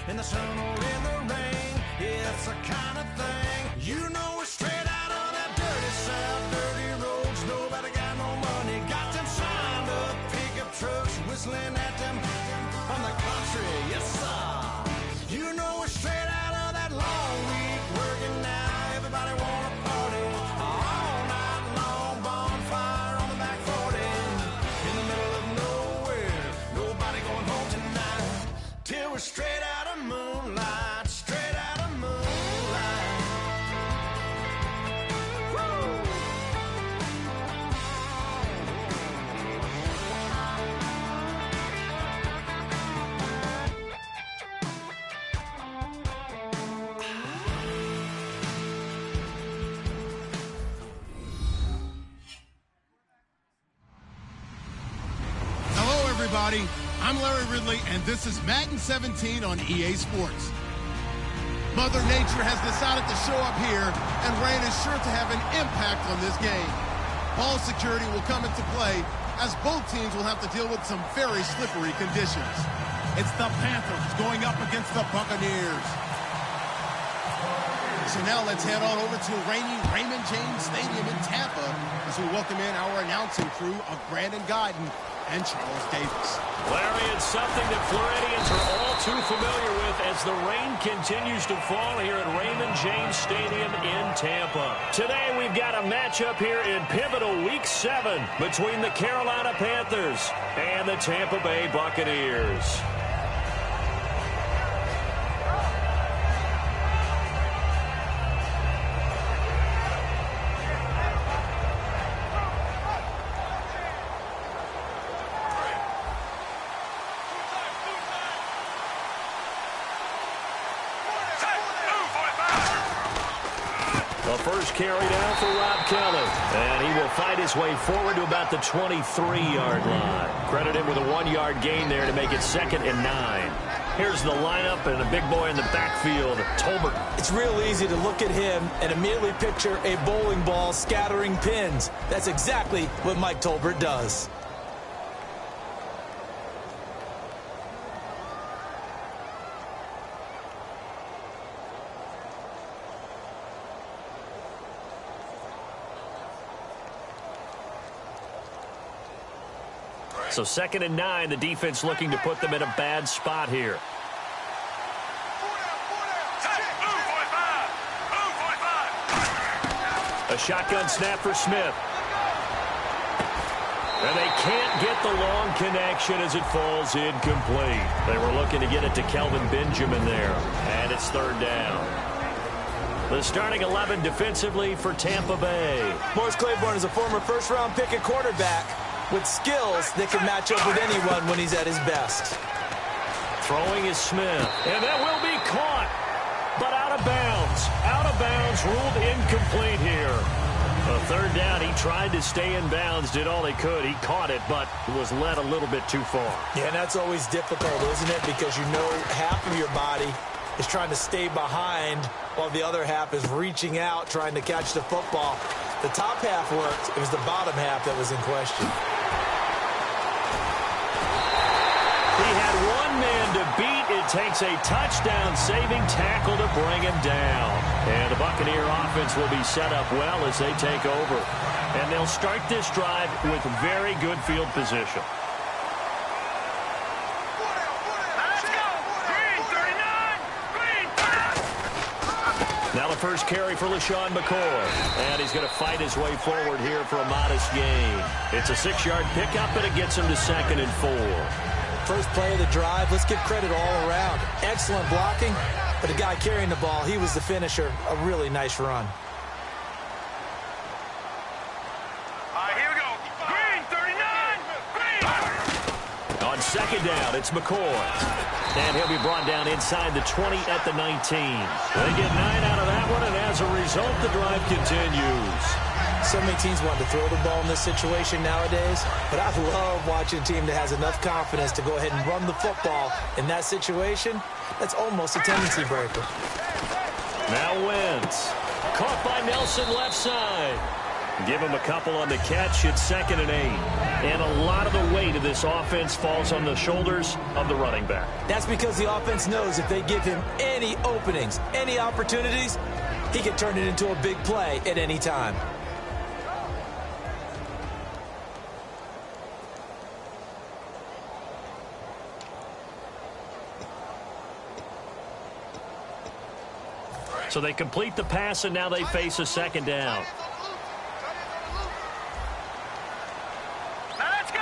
in the sun or in the rain. It's the kind of thing you know is straight out of that dirty South, dirty roads. Nobody got no money, got them signed up pickup trucks whistling at them from the country. Yes, sir. You know it's straight out of that long week working now. Everybody wanna party all night long, bonfire on the back 40 in the middle of nowhere. Nobody going home tonight till we're straight out of moonlight, straight out of moonlight. Woo! Hello, everybody. I'm Larry Ridley, and this is Madden 17 on EA Sports. Mother Nature has decided to show up here, and rain is sure to have an impact on this game. Ball security will come into play, as both teams will have to deal with some very slippery conditions. It's the Panthers going up against the Buccaneers. So now let's head on over to rainy Raymond James Stadium in Tampa as we welcome in our announcing crew of Brandon Guyton and Charles Davis. Larry, it's something that Floridians are all too familiar with as the rain continues to fall here at Raymond James Stadium in Tampa. Today we've got a matchup here in pivotal Week 7 between the Carolina Panthers and the Tampa Bay Buccaneers. First carry down for Rob Kelly. And he will fight his way forward to about the 23-yard line. Credit him with a 1-yard gain there to make it 2nd and 9. Here's the lineup and a big boy in the backfield, Tolbert. It's real easy to look at him and immediately picture a bowling ball scattering pins. That's exactly what Mike Tolbert does. So 2nd and 9, the defense looking to put them in a bad spot here. A shotgun snap for Smith. And they can't get the long connection as it falls incomplete. They were looking to get it to Kelvin Benjamin there. And it's 3rd down. The starting 11 defensively for Tampa Bay. Morris Claiborne is a former first-round pick at quarterback with skills that can match up with anyone when he's at his best. Throwing is Smith. And that will be caught, but out of bounds. Out of bounds, ruled incomplete here. A 3rd down, he tried to stay in bounds, did all he could. He caught it, but was led a little bit too far. Yeah, and that's always difficult, isn't it? Because you know half of your body is trying to stay behind while the other half is reaching out, trying to catch the football. The top half worked. It was the bottom half that was in question. He had one man to beat. It takes a touchdown-saving tackle to bring him down. And the Buccaneer offense will be set up well as they take over. And they'll start this drive with very good field position. Let's go! Green 39! Green 30! Now the first carry for LaShawn McCoy. And he's going to fight his way forward here for a modest gain. It's a 6-yard pickup, and it gets him to 2nd and 4. First play of the drive, let's give credit all around. Excellent blocking, but the guy carrying the ball, he was the finisher. A really nice run. All right, here we go. Green 39! Green! On 2nd down, it's McCoy. And he'll be brought down inside the 20 at the 19. They get 9 out of that one, and as a result, the drive continues. So many teams want to throw the ball in this situation nowadays, but I love watching a team that has enough confidence to go ahead and run the football in that situation. That's almost a tendency breaker. Now Wentz. Caught by Nelson left side. Give him a couple on the catch. It's 2nd and 8. And a lot of the weight of this offense falls on the shoulders of the running back. That's because the offense knows if they give him any openings, any opportunities, he can turn it into a big play at any time. So they complete the pass, and now they face a 2nd down. Let's go!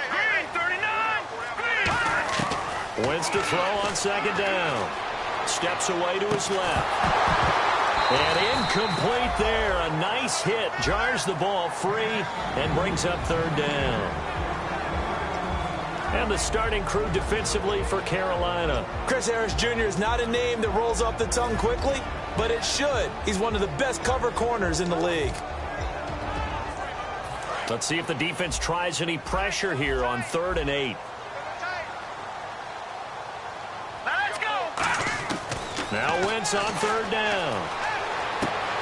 Green, 39! Green! Wins to throw on 2nd down. Steps away to his left. And incomplete there. A nice hit. Jars the ball free and brings up 3rd down. And the starting crew defensively for Carolina. Chris Harris Jr. is not a name that rolls off the tongue quickly, but it should. He's one of the best cover corners in the league. Let's see if the defense tries any pressure here on 3rd and 8. Let's go! Now Wentz on 3rd down.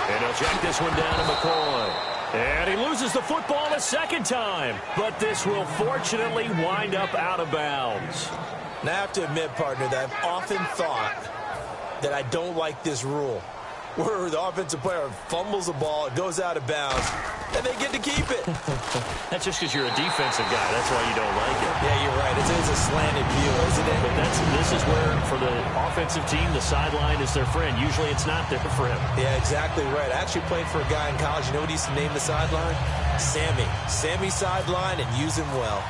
And he'll check this one down to McCoy. And he loses the football a 2nd time. But this will fortunately wind up out of bounds. Now, I have to admit, partner, that I've often thought that I don't like this rule, where the offensive player fumbles the ball, it goes out of bounds, and they get to keep it. That's just because you're a defensive guy. That's why you don't like it. Yeah, you're right. It's a slanted view, isn't it? But this is where, for the offensive team, the sideline is their friend. Usually it's not there for him. Yeah, exactly right. I actually played for a guy in college. You know what he used to name the sideline? Sammy. Sammy sideline, and use him well.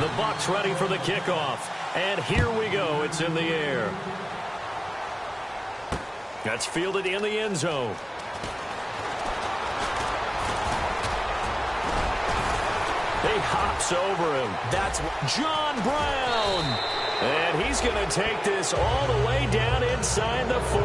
The Bucs ready for the kickoff. And here we go. It's in the air. That's fielded in the end zone. He hops over him. That's John Brown. And he's going to take this all the way down inside the 40.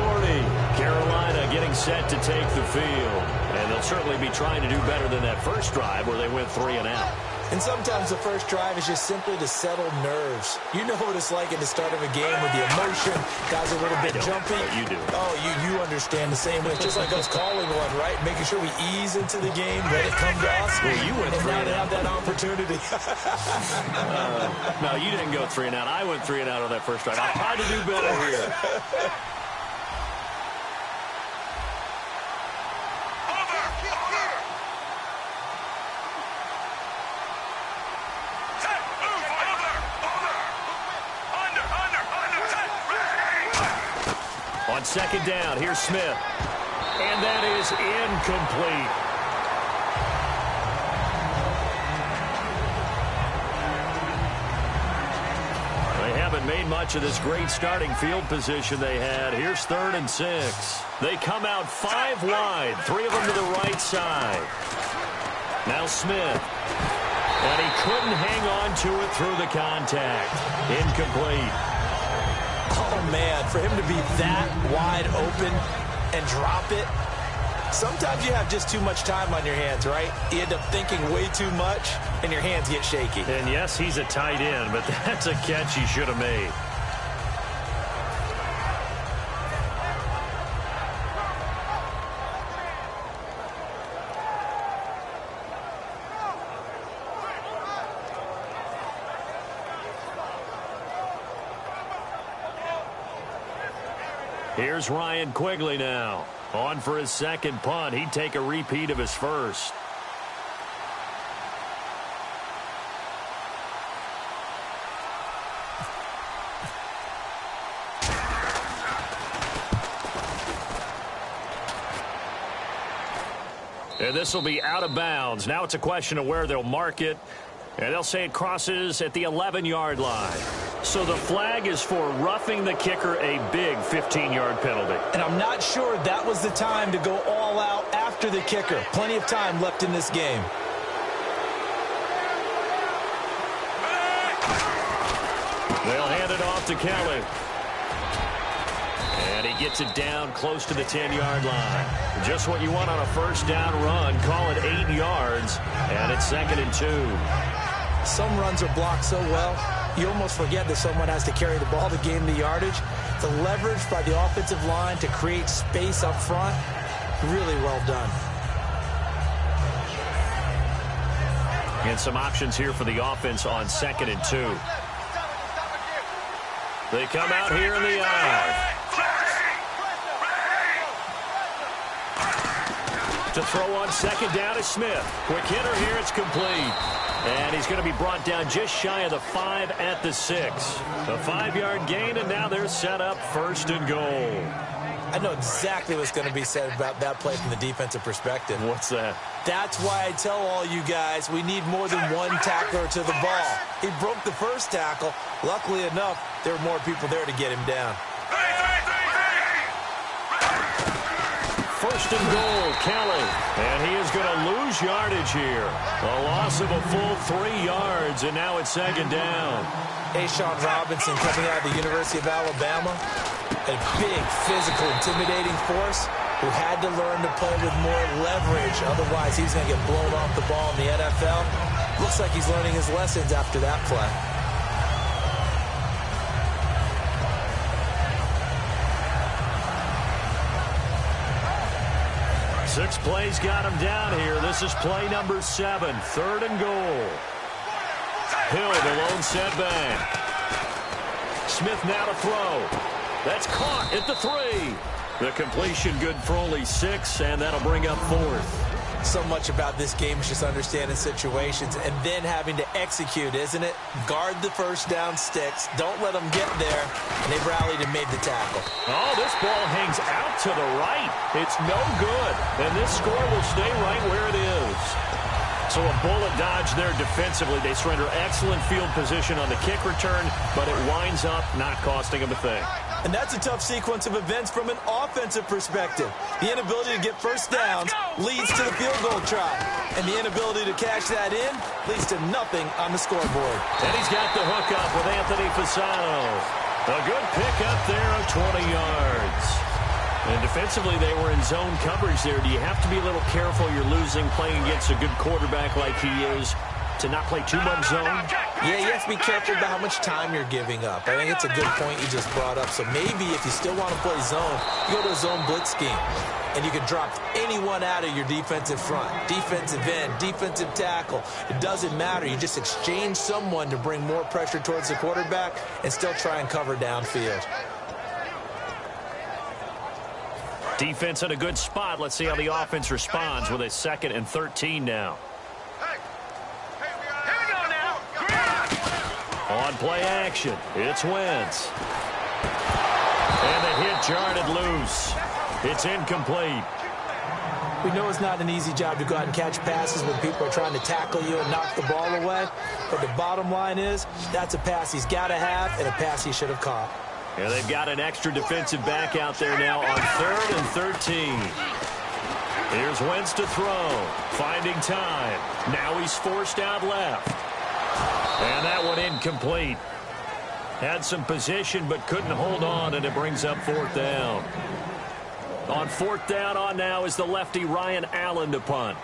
Carolina getting set to take the field. And they'll certainly be trying to do better than that first drive where they went 3 and out. And sometimes the first drive is just simply to settle nerves. You know what it's like at the start of a game with the emotion. Guys are a little bit jumpy. You do. Oh, you understand the same way. It's just like us calling one, right? Making sure we ease into the game, let it come to us. Well, you went and 3 now and to out. have that opportunity. No, you didn't go 3 and out. I went 3 and out on that first drive. I tried to do better here. On 2nd down, here's Smith. And that is incomplete. They haven't made much of this great starting field position they had. Here's 3rd and 6. They come out 5 wide, 3 of them to the right side. Now Smith. And he couldn't hang on to it through the contact. Incomplete. Oh, man, for him to be that wide open and drop it. Sometimes you have just too much time on your hands, right? You end up thinking way too much, and your hands get shaky. And yes, he's a tight end, but that's a catch he should have made. Here's Ryan Quigley now. On for his 2nd punt. He'd take a repeat of his first. And this will be out of bounds. Now it's a question of where they'll mark it. And they'll say it crosses at the 11-yard line. So the flag is for roughing the kicker, a big 15-yard penalty. And I'm not sure that was the time to go all out after the kicker. Plenty of time left in this game. They'll hand it off to Kelly. And he gets it down close to the 10-yard line. Just what you want on a first down run. Call it 8 yards. And it's 2nd and 2. Some runs are blocked so well, you almost forget that someone has to carry the ball to gain the yardage. The leverage by the offensive line to create space up front, really well done. And some options here for the offense on 2nd and 2. They come out here in the eye. To throw on 2nd down is Smith. Quick hitter here, it's complete. And he's going to be brought down just shy of the 5 at the 6. A 5-yard gain, and now they're set up 1st and goal. I know exactly what's going to be said about that play from the defensive perspective. What's that? That's why I tell all you guys we need more than one tackler to the ball. He broke the first tackle. Luckily enough, there were more people there to get him down. 1st and goal, Kelly. And he is going to lose yardage here. A loss of a full 3 yards, and now it's 2nd down. Sean Robinson coming out of the University of Alabama. A big, physical, intimidating force who had to learn to play with more leverage. Otherwise, he's going to get blown off the ball in the NFL. Looks like he's learning his lessons after that play. Six plays got him down here. This is play number 7, 3rd and goal. Hill, the lone setback. Smith now to throw. That's caught at the 3. The completion good for only 6, and that'll bring up 4th. So much about this game is just understanding situations and then having to execute, isn't it? Guard the first down sticks. Don't let them get there. And they rallied and made the tackle. Oh, this ball hangs out to the right. It's no good. And this score will stay right where it is. So a bullet dodge there defensively. They surrender excellent field position on the kick return, but it winds up not costing them a thing. And that's a tough sequence of events from an offensive perspective. The inability to get first downs leads to the field goal try. And the inability to cash that in leads to nothing on the scoreboard. And he's got the hook up with Anthony Fasano. A good pick up there of 20 yards. And defensively, they were in zone coverage there. Do you have to be a little careful? You're losing playing against a good quarterback like he is to not play too much zone? Yeah, you have to be careful about how much time you're giving up. I think it's a good point you just brought up. So maybe if you still want to play zone, you go to a zone blitz scheme. And you can drop anyone out of your defensive front. Defensive end, defensive tackle. It doesn't matter. You just exchange someone to bring more pressure towards the quarterback and still try and cover downfield. Defense in a good spot. Let's see how the offense responds with a 2nd and 13 now. On play action, it's Wentz. And the hit jarred loose. It's incomplete. We know it's not an easy job to go out and catch passes when people are trying to tackle you and knock the ball away. But the bottom line is, that's a pass he's got to have and a pass he should have caught. And they've got an extra defensive back out there now on 3rd and 13. Here's Wentz to throw. Finding time. Now he's forced out left. And that one incomplete. Had some position but couldn't hold on, and it brings up 4th down. On 4th down on now is the lefty Ryan Allen to punt.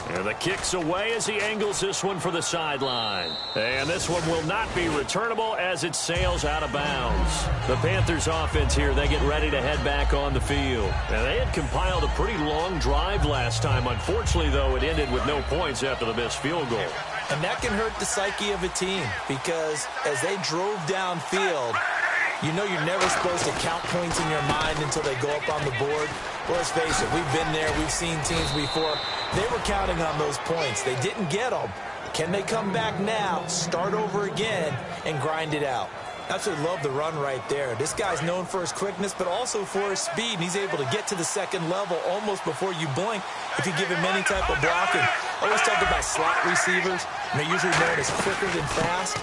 And the kick's away as he angles this one for the sideline. And this one will not be returnable as it sails out of bounds. The Panthers offense here, they get ready to head back on the field. And they had compiled a pretty long drive last time. Unfortunately, though, it ended with no points after the missed field goal. And that can hurt the psyche of a team because as they drove downfield, you know you're never supposed to count points in your mind until they go up on the board. Well, let's face it, we've been there. We've seen teams before. They were counting on those points. They didn't get them. Can they come back now, start over again, and grind it out? Absolutely love the run right there. This guy's known for his quickness, but also for his speed, and he's able to get to the 2nd level almost before you blink if you give him any type of blocking. Always talk about slot receivers, and they're usually known as quicker than fast.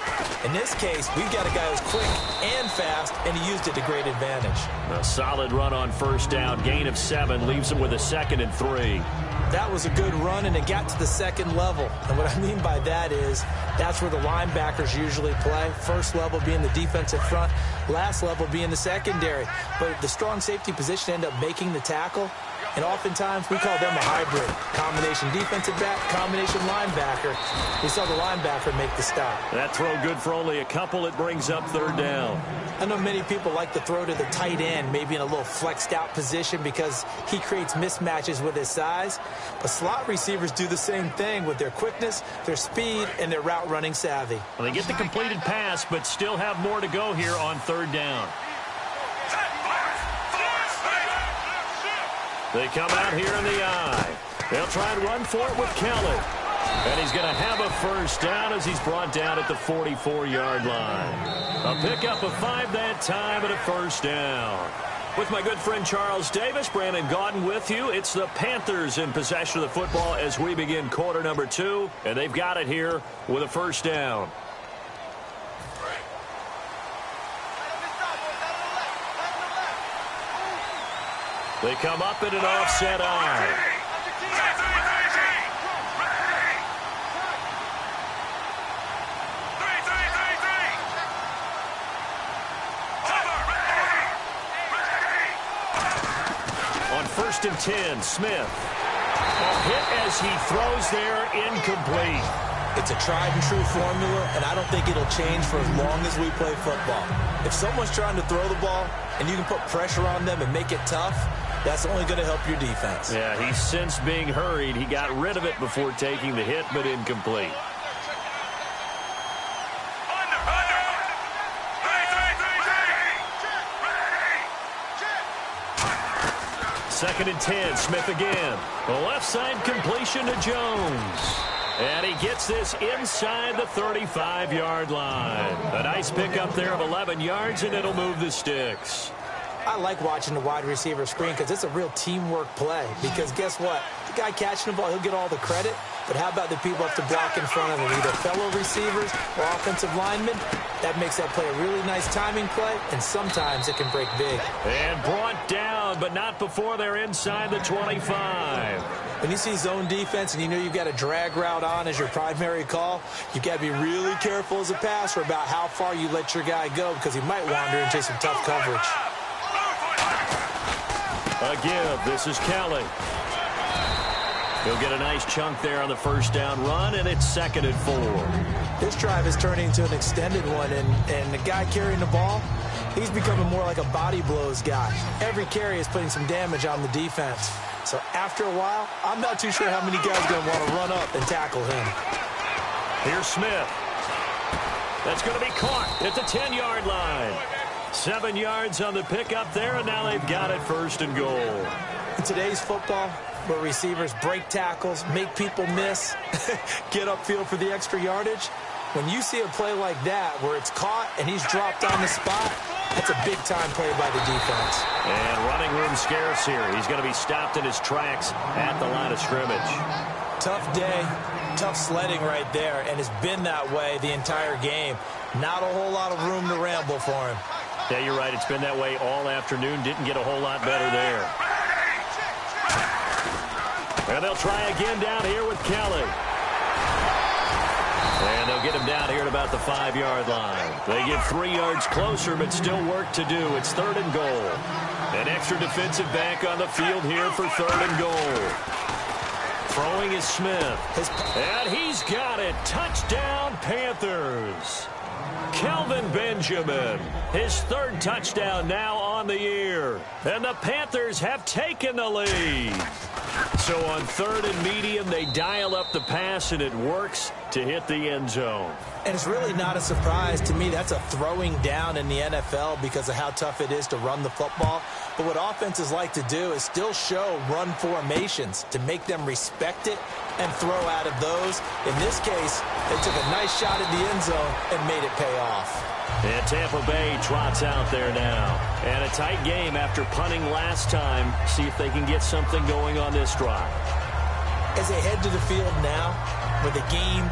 In this case, we've got a guy who's quick and fast, and he used it to great advantage. A solid run on 1st down. Gain of 7 leaves him with a 2nd and 3. That was a good run, and it got to the 2nd level. And what I mean by that is that's where the linebackers usually play. 1st level being the defensive front. Last level being the secondary. But the strong safety position ended up making the tackle. And oftentimes, we call them a hybrid. Combination defensive back, combination linebacker. We saw the linebacker make the stop. That throw good for only a couple. It brings up third down. I know many people like to throw to the tight end, maybe in a little flexed out position because he creates mismatches with his size. But slot receivers do the same thing with their quickness, their speed, and their route running savvy. Well, they get the completed pass, but still have more to go here on third down. They come out here in the eye. They'll try and run for it with Kelly. And he's going to have a first down as he's brought down at the 44-yard line. A pickup of 5 that time and a first down. With my good friend Charles Davis, Brandon Gaudin with you. It's the Panthers in possession of the football as we begin quarter number 2. And they've got it here with a first down. They come up in an offset eye. On 1st and 10, Smith. A hit as he throws there, incomplete. It's a tried and true formula, and I don't think it'll change for as long as we play football. If someone's trying to throw the ball and you can put pressure on them and make it tough, that's only going to help your defense. Yeah, he's since being hurried. He got rid of it before taking the hit, but incomplete. Second and 10, Smith again. The left side completion to Jones. And he gets this inside the 35-yard line. A nice pickup there of 11 yards, and it'll move the sticks. I like watching the wide receiver screen because it's a real teamwork play. Because guess what? The guy catching the ball, he'll get all the credit. But how about the people up to block in front of him, either fellow receivers or offensive linemen? That makes that play a really nice timing play, and sometimes it can break big. And brought down, but not before they're inside the 25. When you see zone defense and you know you've got a drag route on as your primary call, you've got to be really careful as a passer about how far you let your guy go because he might wander into some tough coverage. Again, this is Kelly. He'll get a nice chunk there on the first down run, and it's 2nd and 4. This drive is turning into an extended one, and the guy carrying the ball, he's becoming more like a body blows guy. Every carry is putting some damage on the defense. So after a while, I'm not too sure how many guys are going to want to run up and tackle him. Here's Smith. That's going to be caught at the 10-yard line. 7 yards on the pickup there, and now they've got it 1st and goal. In today's football, where receivers break tackles, make people miss, get upfield for the extra yardage, when you see a play like that where it's caught and he's dropped on the spot, that's a big-time play by the defense. And running room scarce here. He's going to be stopped in his tracks at the line of scrimmage. Tough day, tough sledding right there, and it's been that way the entire game. Not a whole lot of room to ramble for him. Yeah, you're right. It's been that way all afternoon. Didn't get a whole lot better there. And they'll try again down here with Kelly. And they'll get him down here at about the 5-yard line. They get 3 yards closer, but still work to do. It's 3rd and goal. An extra defensive back on the field here for 3rd and goal. Throwing is Smith. And he's got it. Touchdown, Panthers. Kelvin Benjamin, his 3rd touchdown now on the year. And the Panthers have taken the lead. So on 3rd and medium, they dial up the pass, and it works to hit the end zone. And it's really not a surprise to me. That's a throwing down in the NFL because of how tough it is to run the football. But what offenses like to do is still show run formations to make them respect it and throw out of those. In this case, they took a nice shot at the end zone and made it pay off. And Tampa Bay trots out there now. And a tight game after punting last time. See if they can get something going on this drive. As they head to the field now, with the game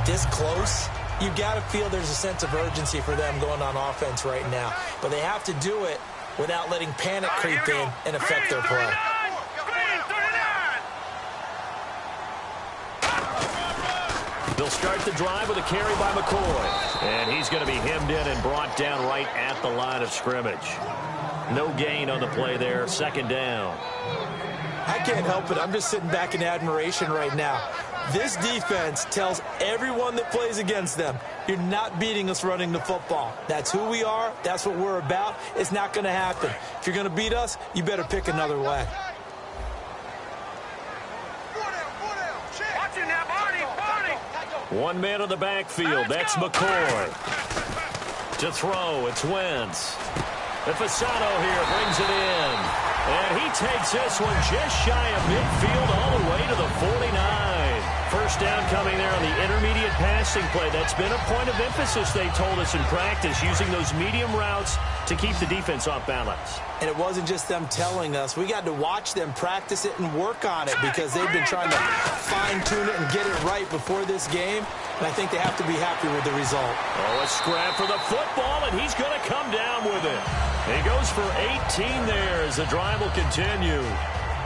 this close, you got to feel there's a sense of urgency for them going on offense right now. But they have to do it without letting panic creep in and affect their play. They'll start the drive with a carry by McCoy. And he's going to be hemmed in and brought down right at the line of scrimmage. No gain on the play there. Second down. I can't help it. I'm just sitting back in admiration right now. This defense tells everyone that plays against them, you're not beating us running the football. That's who we are. That's what we're about. It's not going to happen. If you're going to beat us, you better pick another way. One man in the backfield. That's McCoy. To throw, it's Wentz. And Fasano here brings it in. And he takes this one just shy of midfield all the way to the 49. First down coming there on the intermediate passing play. That's been a point of emphasis, they told us in practice, using those medium routes to keep the defense off balance. And it wasn't just them telling us. We got to watch them practice it and work on it because they've been trying to fine-tune it and get it right before this game. And I think they have to be happy with the result. Oh, a scrap for the football, and he's going to come down with it. He goes for 18 there as the drive will continue.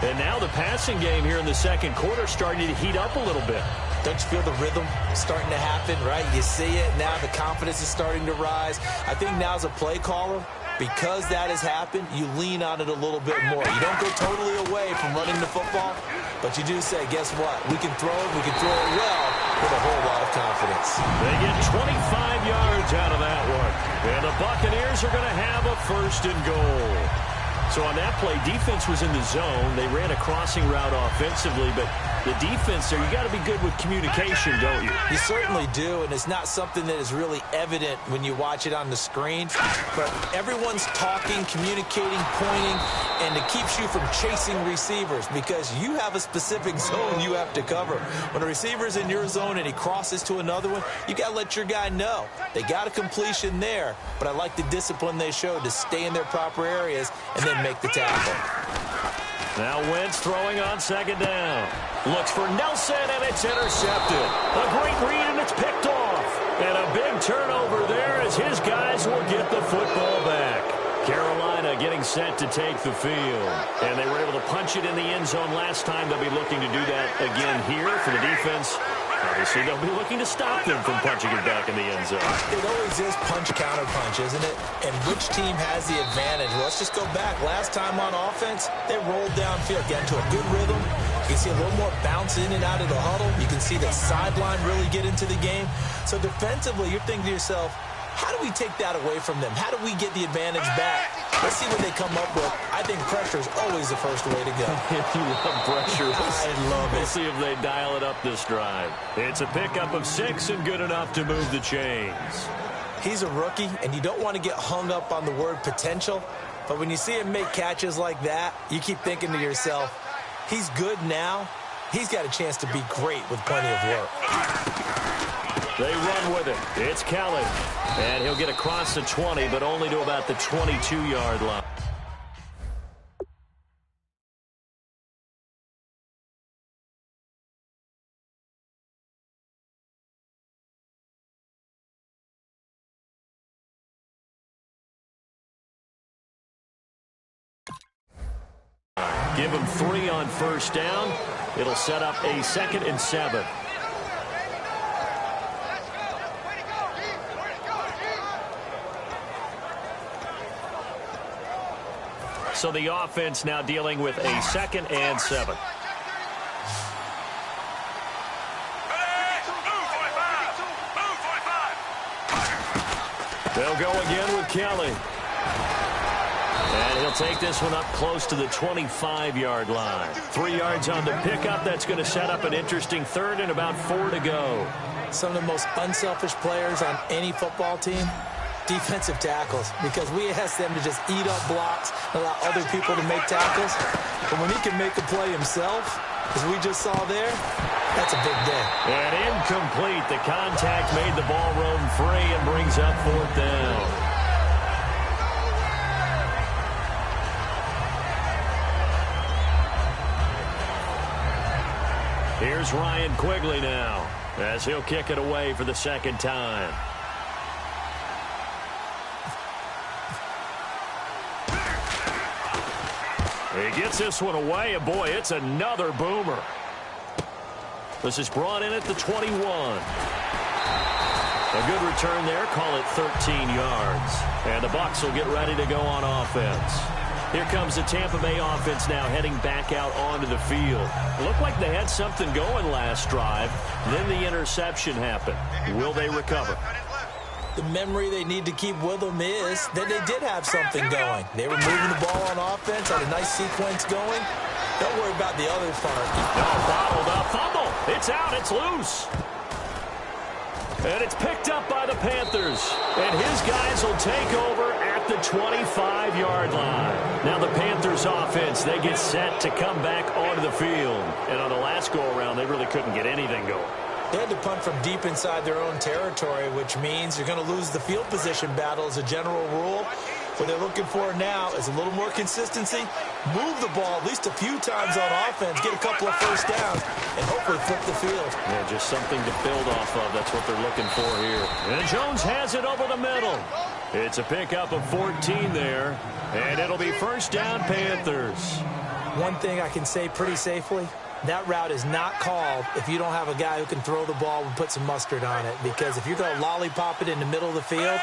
And now the passing game here in the second quarter starting to heat up a little bit. Don't you feel the rhythm starting to happen, right? You see it. Now the confidence is starting to rise. I think now as a play caller, because that has happened, you lean on it a little bit more. You don't go totally away from running the football, but you do say, guess what? We can throw it. We can throw it well with a whole lot of confidence. They get 25 yards out of that one. And the Buccaneers are going to have a first and goal. So on that play, defense was in the zone. They ran a crossing route offensively, but the defense there, you got to be good with communication, don't you? You certainly do, and it's not something that is really evident when you watch it on the screen. But everyone's talking, communicating, pointing, and it keeps you from chasing receivers because you have a specific zone you have to cover. When a receiver's in your zone and he crosses to another one, you got to let your guy know. They got a completion there, but I like the discipline they showed to stay in their proper areas and then make the tackle. Now Wentz throwing on second down. Looks for Nelson, and it's intercepted. A great read, and it's picked off. And a big turnover there as his guys will get the football back. Carolina getting set to take the field. And they were able to punch it in the end zone last time. They'll be looking to do that again here for the defense. Obviously, they'll be looking to stop them from punching it back in the end zone. It always is punch-counter-punch, isn't it? And which team has the advantage? Well, let's just go back. Last time on offense, they rolled downfield, get into a good rhythm. You can see a little more bounce in and out of the huddle. You can see the sideline really get into the game. So defensively, you're thinking to yourself, how do we take that away from them? How do we get the advantage back? Let's see what they come up with. I think pressure is always the first way to go. You love pressure. I love it. We'll see if they dial it up this drive. It's a pickup of 6 and good enough to move the chains. He's a rookie, and you don't want to get hung up on the word potential. But when you see him make catches like that, you keep thinking to yourself, he's good now. He's got a chance to be great with plenty of work. They run with it. It's Kelly. And he'll get across the 20, but only to about the 22-yard line. Give him 3 on first down. It'll set up a 2nd and 7. So the offense now dealing with a 2nd and 7. They'll go again with Kelly. And he'll take this one up close to the 25-yard line. 3 yards on the pickup. That's going to set up an interesting 3rd and about 4 to go. Some of the most unselfish players on any football team, defensive tackles, because we ask them to just eat up blocks and allow other people to make tackles. But when he can make a play himself, as we just saw there, that's a big day. And incomplete. The contact made the ball roam free and brings up 4th down. Here's Ryan Quigley now as he'll kick it away for the 2nd time. He gets this one away, and boy, it's another boomer. This is brought in at the 21. A good return there. Call it 13 yards. And the Bucs will get ready to go on offense. Here comes the Tampa Bay offense now heading back out onto the field. It looked like they had something going last drive. Then the interception happened. Will they recover? The memory they need to keep with them is that they did have something going. They were moving the ball on offense, had a nice sequence going. Don't worry about the other part. No, bottled up. Fumble. It's out. It's loose. And it's picked up by the Panthers. And his guys will take over at the 25-yard line. Now the Panthers offense, they get set to come back onto the field. And on the last go-around, they really couldn't get anything going. They had to punt from deep inside their own territory, which means you're going to lose the field position battle as a general rule. What they're looking for now is a little more consistency, move the ball at least a few times on offense, get a couple of first downs, and hopefully flip the field. Yeah, just something to build off of. That's what they're looking for here. And Jones has it over the middle. It's a pickup of 14 there, and it'll be first down Panthers. One thing I can say pretty safely, that route is not called if you don't have a guy who can throw the ball and put some mustard on it. Because if you're going to lollipop it in the middle of the field,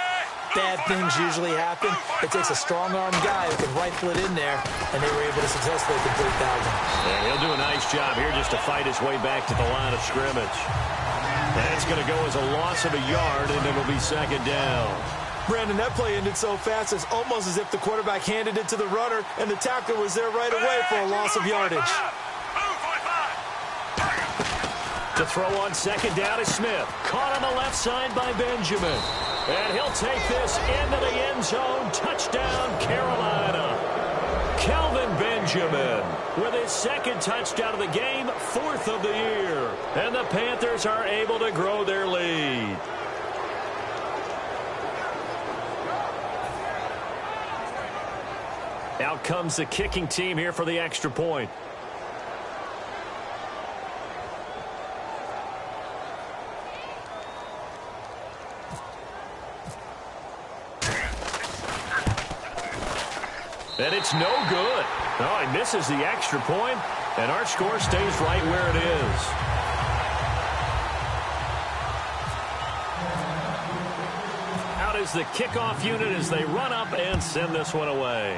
bad things usually happen. It takes a strong-arm guy who can rifle it in there, and they were able to successfully complete that one. Yeah, he'll do a nice job here just to fight his way back to the line of scrimmage. That's going to go as a loss of a yard, and it'll be second down. Brandon, that play ended so fast, it's almost as if the quarterback handed it to the runner, and the tackler was there right away for a loss of yardage. To throw on second down is Smith. Caught on the left side by Benjamin. And he'll take this into the end zone. Touchdown, Carolina. Kelvin Benjamin with his second touchdown of the game, fourth of the year. And the Panthers are able to grow their lead. Out comes the kicking team here for the extra point. And it's no good. Oh, he misses the extra point, and our score stays right where it is. Out is the kickoff unit as they run up and send this one away.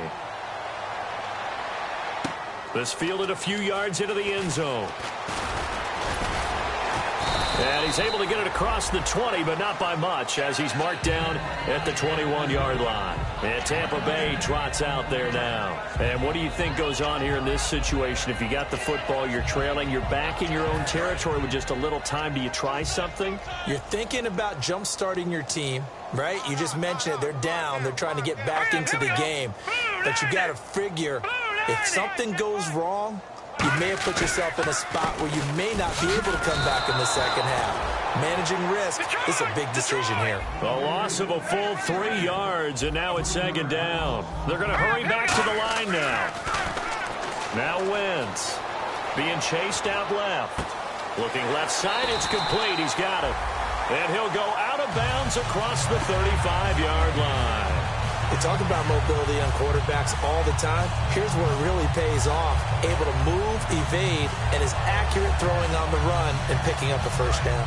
This fielded a few yards into the end zone. And he's able to get it across the 20, but not by much, as he's marked down at the 21-yard line. And Tampa Bay trots out there now. And what do you think goes on here in this situation? If you got the football, you're trailing, you're back in your own territory with just a little time. Do you try something? You're thinking about jump-starting your team, right? You just mentioned it. They're down. They're trying to get back into the game. But you got to figure, if something goes wrong, you may have put yourself in a spot where you may not be able to come back in the second half. Managing risk is a big decision here. A loss of a full 3 yards, and now it's second down. They're going to hurry back to the line now. Now Wentz being chased out left. Looking left side, it's complete. He's got it. And he'll go out of bounds across the 35-yard line. They talk about mobility on quarterbacks all the time. Here's where it really pays off. Able to move, evade, and is accurate throwing on the run and picking up a first down.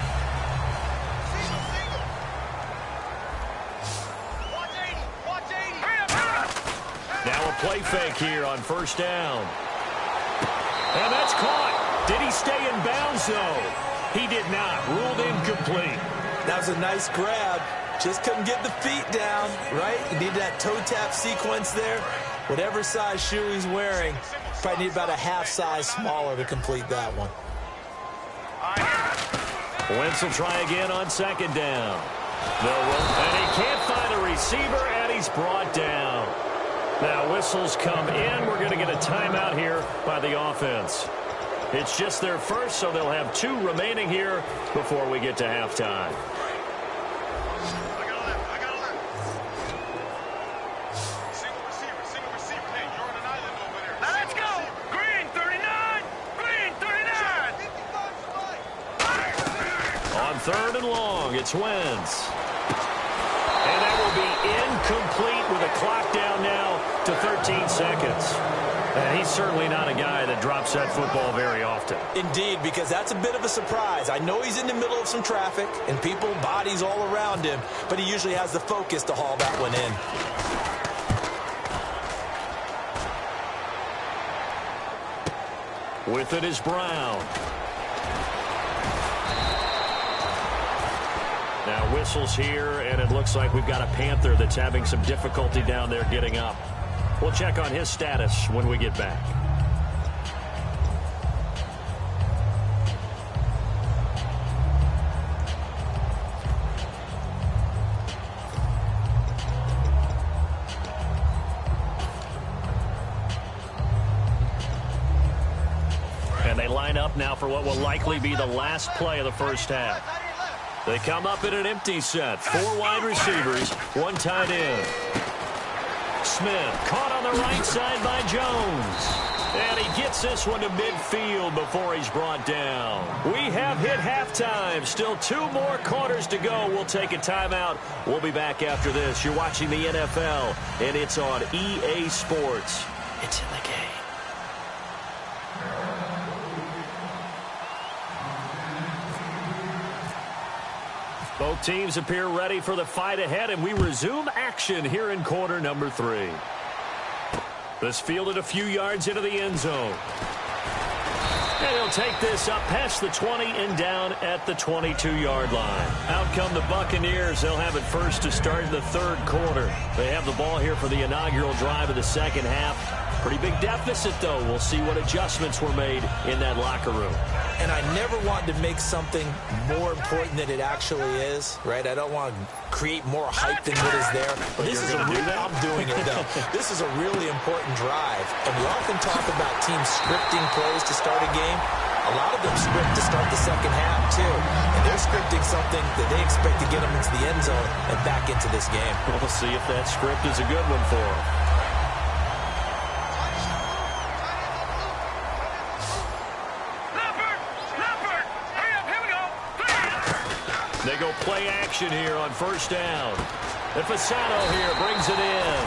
Now a play fake here on first down. And that's caught. Did he stay in bounds, though? He did not. Ruled incomplete. That was a nice grab. Just couldn't get the feet down, right? You need that toe tap sequence there. Whatever size shoe he's wearing, probably need about a half size smaller to complete that one. Wentz will try again on second down. And he can't find a receiver, and he's brought down. Now whistles come in. We're going to get a timeout here by the offense. It's just their first, so they'll have 2 remaining here before we get to halftime. Third and long, it's Wentz. And that will be incomplete with a clock down now to 13 seconds. And he's certainly not a guy that drops that football very often. Indeed, because that's a bit of a surprise. I know he's in the middle of some traffic and people, bodies all around him, but he usually has the focus to haul that one in. With it is Brown. Now whistles here, and it looks like we've got a Panther that's having some difficulty down there getting up. We'll check on his status when we get back. And they line up now for what will likely be the last play of the first half. They come up in an empty set. 4 wide receivers, 1 tight end. Smith caught on the right side by Jones. And he gets this one to midfield before he's brought down. We have hit halftime. Still 2 more quarters to go. We'll take a timeout. We'll be back after this. You're watching the NFL, and it's on EA Sports. It's in the game. Both teams appear ready for the fight ahead, and we resume action here in quarter number 3. This fielded a few yards into the end zone. And he'll take this up past the 20 and down at the 22-yard line. Out come the Buccaneers. They'll have it first to start the third quarter. They have the ball here for the inaugural drive of the second half. Pretty big deficit, though. We'll see what adjustments were made in that locker room. And I never want to make something more important than it actually is, right? I don't want to create more hype than what is there. But this is I'm doing it, though. This is a really important drive. And we often talk about teams scripting plays to start a game. A lot of them script to start the second half, too. And they're scripting something that they expect to get them into the end zone and back into this game. We'll see if that script is a good one for them. They go play action here on first down. And Fasano here brings it in.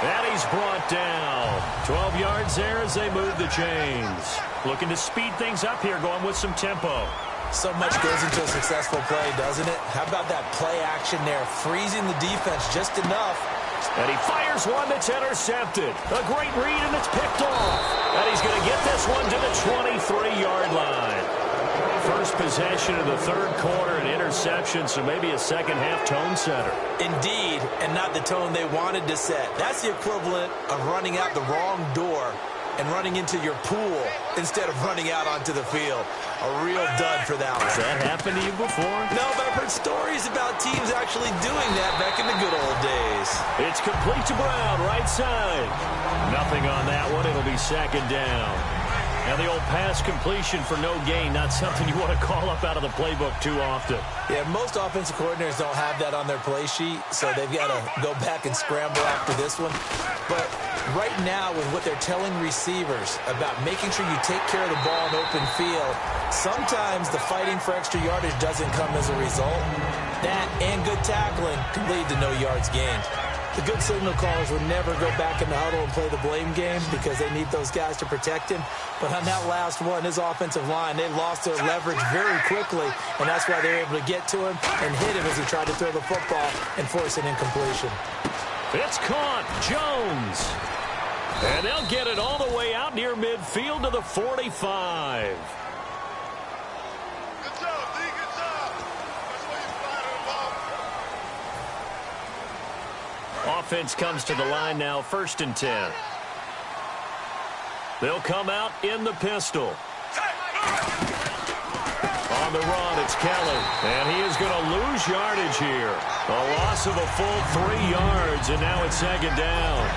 And he's brought down. 12 yards there as they move the chains. Looking to speed things up here, going with some tempo. So much goes into a successful play, doesn't it? How about that play action there, freezing the defense just enough. And he fires one that's intercepted. A great read, and it's picked off. And he's going to get this one to the 23-yard line. First possession of the third quarter, an interception, so maybe a second-half tone setter. Indeed, and not the tone they wanted to set. That's the equivalent of running out the wrong door and running into your pool instead of running out onto the field. A real dud for that one. Has that happened to you before? No, but I've heard stories about teams actually doing that back in the good old days. It's complete to Brown, right side. Nothing on that one. It'll be second down. And the old pass completion for no gain, not something you want to call up out of the playbook too often. Yeah, most offensive coordinators don't have that on their play sheet, so they've got to go back and scramble after this one. But right now, with what they're telling receivers about making sure you take care of the ball in open field, sometimes the fighting for extra yardage doesn't come as a result. That and good tackling can lead to no yards gained. The good signal callers would never go back in the huddle and play the blame game because they need those guys to protect him. But on that last one, his offensive line, they lost their leverage very quickly, and that's why they were able to get to him and hit him as he tried to throw the football and force an incompletion. It's caught. Jones. And they'll get it all the way out near midfield to the 45. Offense comes to the line now, 1st and 10. They'll come out in the pistol. On the run, it's Kelly. And he is going to lose yardage here. A loss of a full 3 yards, and now it's second down.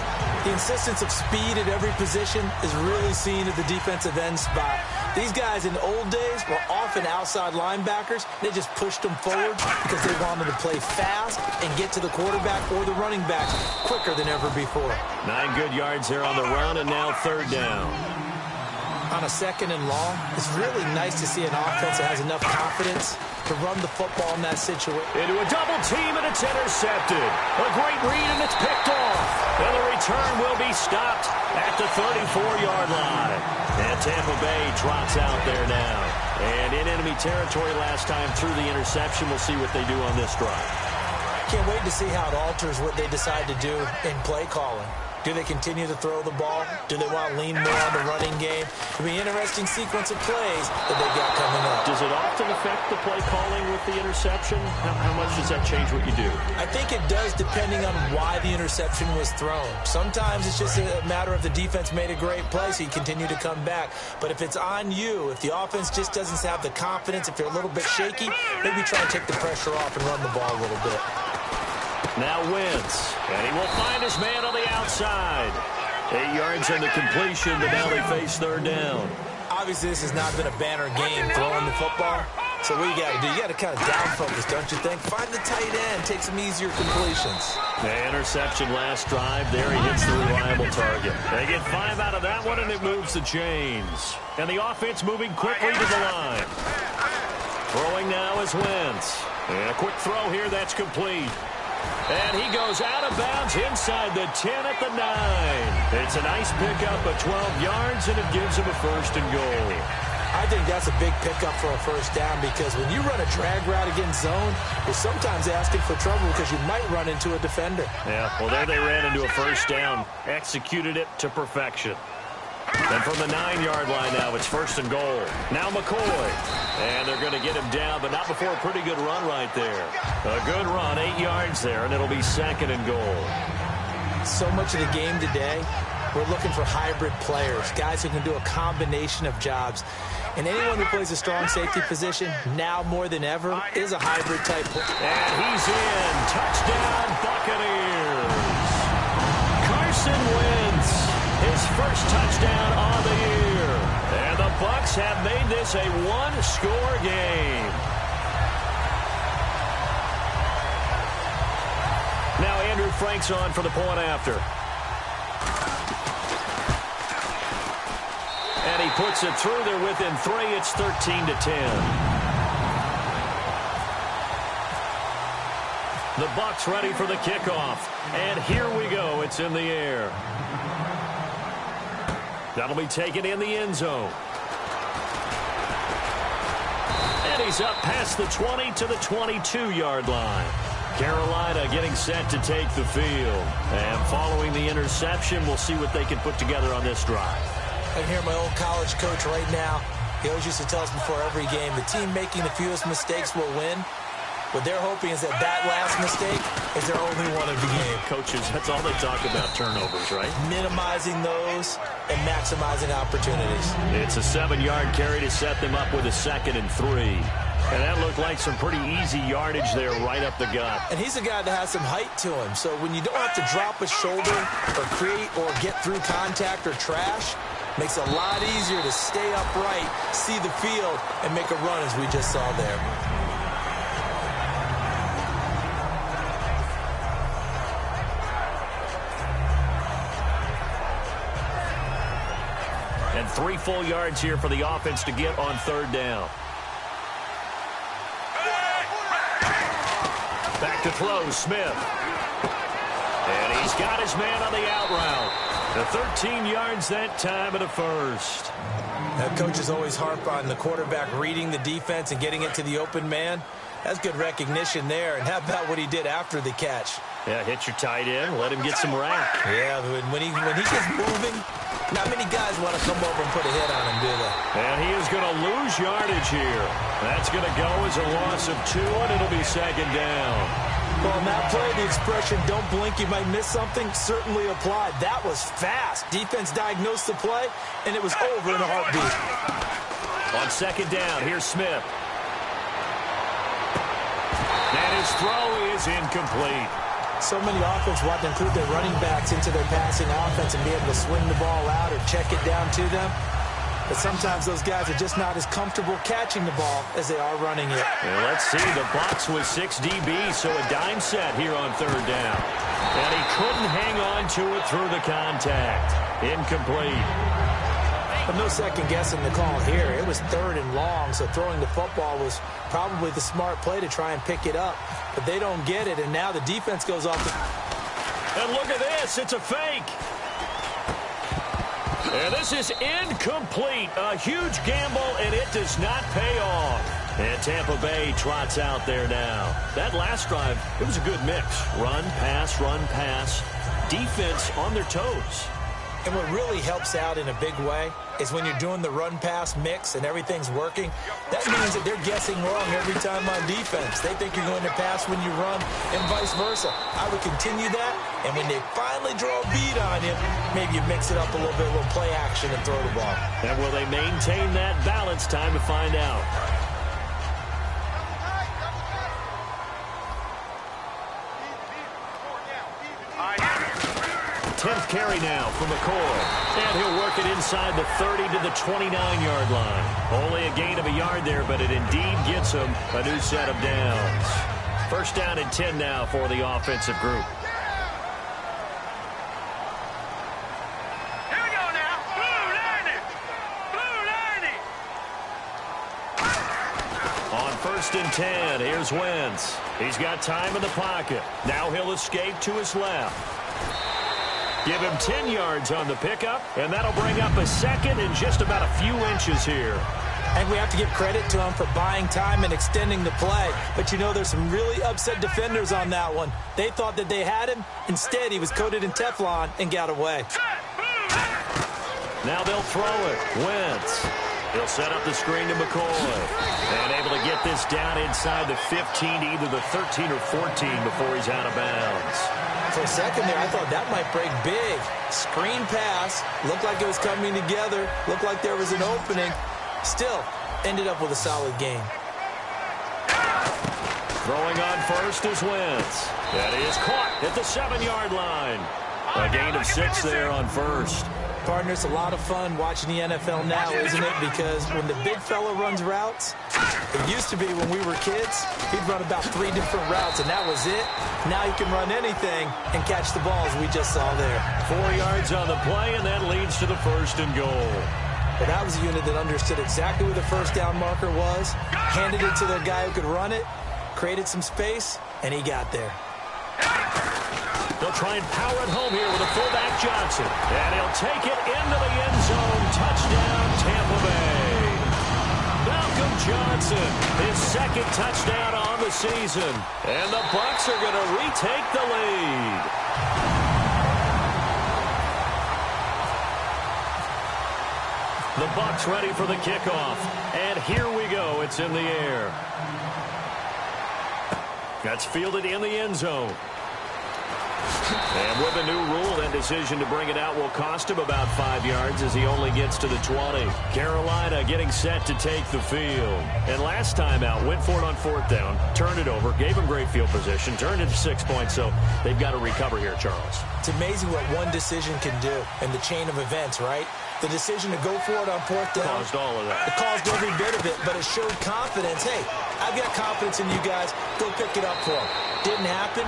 The insistence of speed at every position is really seen at the defensive end spot. These guys in the old days were often outside linebackers. They just pushed them forward because they wanted to play fast and get to the quarterback or the running backs quicker than ever before. 9 good yards there on the run, and now third down. on a 2nd and long, it's really nice to see an offense that has enough confidence to run the football in that situation. Into a double team, and it's intercepted. A great read, and it's picked off. And the return will be stopped at the 34-yard line. And Tampa Bay drops out there now. And in enemy territory last time through the interception. We'll see what they do on this drive. Can't wait to see how it alters what they decide to do in play calling. Do they continue to throw the ball? Do they want to lean more on the running game? It'll be an interesting sequence of plays that they've got coming up. Does it often affect the play calling with the interception? How much does that change what you do? I think it does depending on why the interception was thrown. Sometimes it's just a matter of the defense made a great play, so you continue to come back. But if it's on you, if the offense just doesn't have the confidence, if they're a little bit shaky, maybe try and take the pressure off and run the ball a little bit. Now Wentz, and he will find his man on the outside. 8 yards on the completion, but now they face 3rd down. Obviously, this has not been a banner game throwing the football. So what you got to do, you got to kind of down focus, don't you think? Find the tight end, take some easier completions. The interception last drive, there he hits the reliable target. They get 5 out of that one, and it moves the chains. And the offense moving quickly to the line. Throwing now is Wentz. And a quick throw here, that's complete. And he goes out of bounds inside the 10 at the 9. It's a nice pickup of 12 yards, and it gives him a 1st and goal. I think that's a big pickup for a 1st down because when you run a drag route against zone, you're sometimes asking for trouble because you might run into a defender. Yeah, well, there they ran into a 1st down, executed it to perfection. And from the 9-yard line now, it's 1st and goal. Now McCoy. And they're going to get him down, but not before a pretty good run right there. A good run, 8 yards there, and it'll be 2nd and goal. So much of the game today, we're looking for hybrid players, guys who can do a combination of jobs. And anyone who plays a strong safety position, now more than ever, is a hybrid type player. And he's in. Touchdown, Buccaneers. Carson Wentz, his 1st touchdown on the year. And the Bucs have made this a 1-score game. Now Andrew Frank's on for the point after. And he puts it through. They're within 3. It's 13-10. The Bucs ready for the kickoff. And here we go. It's in the air. That'll be taken in the end zone. And he's up past the 20 to the 22-yard line. Carolina getting set to take the field. And following the interception, we'll see what they can put together on this drive. I can hear my old college coach right now. He always used to tell us before every game, the team making the fewest mistakes will win. What they're hoping is that last mistake is their only one of the game. Coaches, that's all they talk about, turnovers, right? Minimizing those and maximizing opportunities. It's a 7-yard carry to set them up with a 2nd and 3. And that looked like some pretty easy yardage there right up the gut. And he's a guy that has some height to him. So when you don't have to drop a shoulder or create or get through contact or trash, makes it a lot easier to stay upright, see the field, and make a run as we just saw there. And 3 full yards here for the offense to get on 3rd down. Back to throw, Smith. And he's got his man on the out route. The 13 yards that time and a 1st. Coaches always harp on the quarterback reading the defense and getting it to the open man. That's good recognition there. And how about what he did after the catch? Yeah, hit your tight end, let him get some rack. Yeah, when he gets moving, not many guys want to come over and put a hit on him, do they? And he is going to lose yardage here. That's going to go as a loss of 2, and it'll be 2nd down. Well, on that play, the expression, don't blink, you might miss something, certainly applied. That was fast. Defense diagnosed the play, and it was over in a heartbeat. On 2nd down, here's Smith. And his throw is incomplete. So many offense want to include their running backs into their passing offense and be able to swing the ball out or check it down to them. But sometimes those guys are just not as comfortable catching the ball as they are running it. And let's see, the box with 6 DBs, so a dime set here on 3rd down. And he couldn't hang on to it through the contact. Incomplete. But no second guessing the call here. It was 3rd and long, so throwing the football was probably the smart play to try and pick it up. But they don't get it, and now the defense goes off the... And look at this. It's a fake. And this is incomplete. A huge gamble, and it does not pay off. And Tampa Bay trots out there now. That last drive, it was a good mix. Run, pass, defense on their toes. And what really helps out in a big way is when you're doing the run-pass mix and everything's working, that means that they're guessing wrong every time on defense. They think you're going to pass when you run and vice versa. I would continue that, and when they finally draw a beat on you, maybe you mix it up a little bit, a little play action and throw the ball. And will they maintain that balance? Time to find out. 10th carry now for McCoy. And he'll work it inside the 30 to the 29-yard line. Only a gain of a yard there, but it indeed gets him a new set of downs. 1st down and 10 now for the offensive group. Here we go now. Blue 90. On 1st and 10, here's Wentz. He's got time in the pocket. Now he'll escape to his left. Give him 10 yards on the pickup, and that'll bring up a second and just about a few inches here. And we have to give credit to him for buying time and extending the play. But, you know, there's some really upset defenders on that one. They thought that they had him. Instead, he was coated in Teflon and got away. Now they'll throw it. Wentz. He'll set up the screen to McCoy. And able to get this down inside the 15, either the 13 or 14 before he's out of bounds. For a second there, I thought that might break big. Screen pass. Looked like it was coming together. Looked like there was an opening. Still, ended up with a solid game. Throwing on 1st is Wentz. That is caught at the 7-yard line. A gain of 6 there on 1st. Partner, it's a lot of fun watching the NFL now, isn't it? Because when the big fella runs routes, it used to be when we were kids, he'd run about 3 different routes, and that was it. Now he can run anything and catch the ball, as we just saw there. 4 yards on the play, and that leads to the 1st and goal. But that was a unit that understood exactly where the 1st down marker was, handed it to the guy who could run it, created some space, and he got there. They'll try and power it home here with a fullback Johnson. And he'll take it into the end zone. Touchdown, Tampa Bay. Malcolm Johnson, his 2nd touchdown on the season. And the Bucs are going to retake the lead. The Bucs ready for the kickoff. And here we go. It's in the air. That's fielded in the end zone. And with a new rule, that decision to bring it out will cost him about 5 yards as he only gets to the 20. Carolina getting set to take the field. And last time out, went for it on 4th down, turned it over, gave him great field position, turned it to 6 points, so they've got to recover here, Charles. It's amazing what one decision can do in the chain of events, right? The decision to go for it on 4th down. Caused all of that. It caused every bit of it, but it showed confidence. Hey, I've got confidence in you guys. Go pick it up for them. Didn't happen.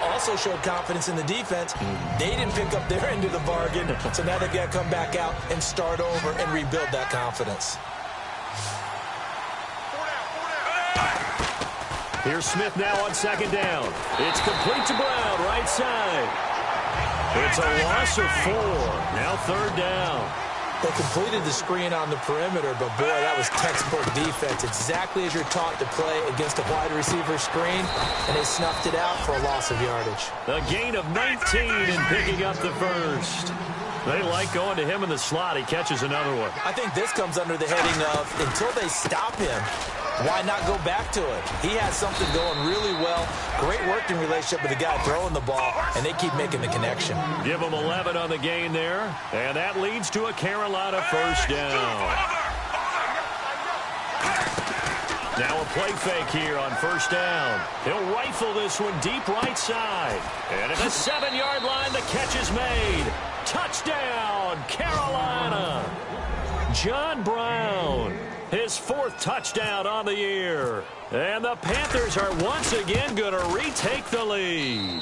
Also showed confidence in the defense. They didn't pick up their end of the bargain, so now they've got to come back out and start over and rebuild that confidence. Here's Smith now on 2nd down. It's complete to Brown, right side. It's a loss of 4. Now 3rd down. They completed the screen on the perimeter, but boy, that was textbook defense. Exactly as you're taught to play against a wide receiver screen, and they snuffed it out for a loss of yardage. A gain of 19 and picking up the 1st. They like going to him in the slot. He catches another one. I think this comes under the heading of, until they stop him, why not go back to it? He has something going really well. Great working relationship with the guy throwing the ball, and they keep making the connection. Give him 11 on the gain there, and that leads to a Carolina 1st down. Now a play fake here on 1st down. He'll rifle this one deep right side. And at the 7-yard line, the catch is made. Touchdown, Carolina. John Brown, his 4th touchdown on the year. And the Panthers are once again going to retake the lead.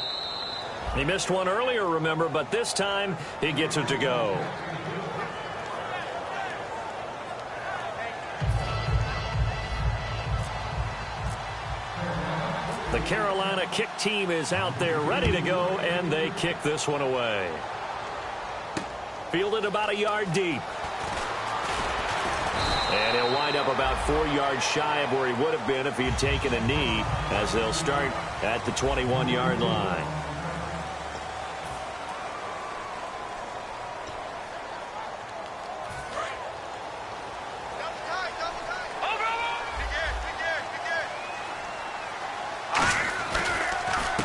He missed one earlier, remember, but this time he gets it to go. The Carolina kick team is out there ready to go, and they kick this one away. Fielded about a yard deep. And he'll wind up about 4 yards shy of where he would have been if he had taken a knee, as they'll start at the 21-yard line.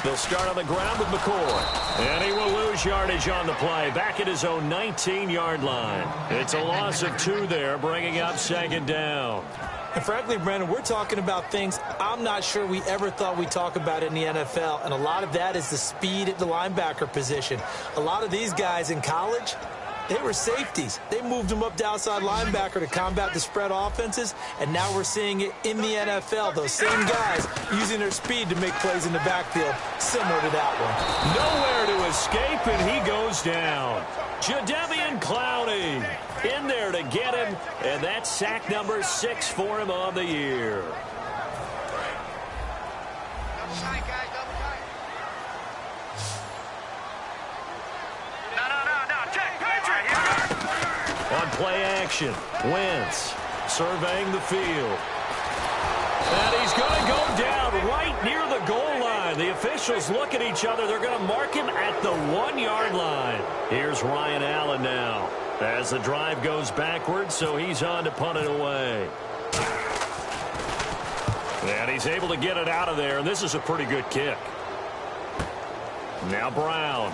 They'll start on the ground with McCoy. And he will lose yardage on the play. Back at his own 19-yard line. It's a loss of 2 there, bringing up second down. And frankly, Brandon, we're talking about things I'm not sure we ever thought we'd talk about in the NFL. And a lot of that is the speed at the linebacker position. A lot of these guys in college, they were safeties. They moved them up to outside linebacker to combat the spread offenses, and now we're seeing it in the NFL. Those same guys using their speed to make plays in the backfield, similar to that one. Nowhere to escape, and he goes down. Jadeveon Clowney in there to get him, and that's sack number 6 for him on the year. On play action, Wentz surveying the field. And he's going to go down right near the goal line. The officials look at each other. They're going to mark him at the 1-yard line. Here's Ryan Allen now as the drive goes backwards, so he's on to punt it away. And he's able to get it out of there, and this is a pretty good kick. Now Brown.